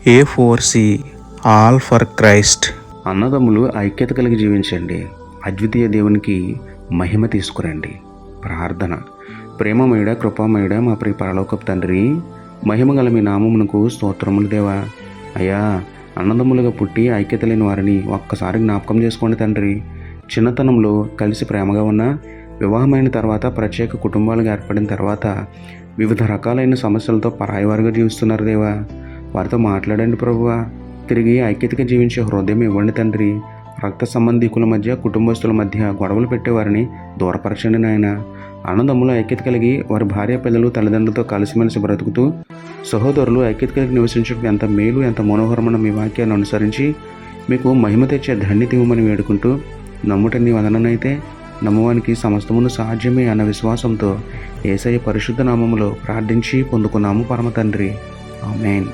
A4C all for Christ. అన్నదమ్ములు ఐక్యత కలిగి జీవించండి. అద్వితీయ దేవునికి మహిమ తీసుకురండి. ప్రార్థన. ప్రేమమయుడ, కృపామయుడ, మా ప్రియ పరలోకపు తండ్రి, మహిమ గల మీ నామమునకు స్తోత్రములు దేవా. అయ్యా, అన్నదమ్ములుగా పుట్టి ఐక్యత లేని వారిని ఒక్కసారి జ్ఞాపకం చేసుకోండి తండ్రి. చిన్నతనంలో కలిసి ప్రేమగా ఉన్న, వివాహమైన తర్వాత ప్రత్యేక కుటుంబాలుగా ఏర్పడిన తర్వాత వివిధ రకాలైన సమస్యలతో పరాయివారుగా జీవిస్తున్నారు దేవా. వారితో మాట్లాడండి ప్రభువా. తిరిగి ఐక్యతగా జీవించే హృదయం ఇవ్వండి తండ్రి. రక్త సంబంధికుల మధ్య, కుటుంబస్తుల మధ్య గొడవలు పెట్టేవారిని దూరపరచండి నాయన. అన్నదమ్ములు ఐక్యత కలిగి వారి భార్య పిల్లలు తల్లిదండ్రులతో కలిసిమెలిసి బ్రతుకుతూ సహోదరులు ఐక్యత కలిగి నివసించడం ఎంత మేలు, ఎంత మనోహరమైన మీ వాక్యాన్ని అనుసరించి మీకు మహిమ తెచ్చే ధన్యత ఇవ్వమని వేడుకుంటూ, నమ్ముట నీ వదననైతే నమ్మువానికి సమస్తమును సాధ్యమే అన్న విశ్వాసంతో యేసయ్య పరిశుద్ధ నామములో ప్రార్థించి పొందుకున్నాము పరమ తండ్రి. ఆమేన్.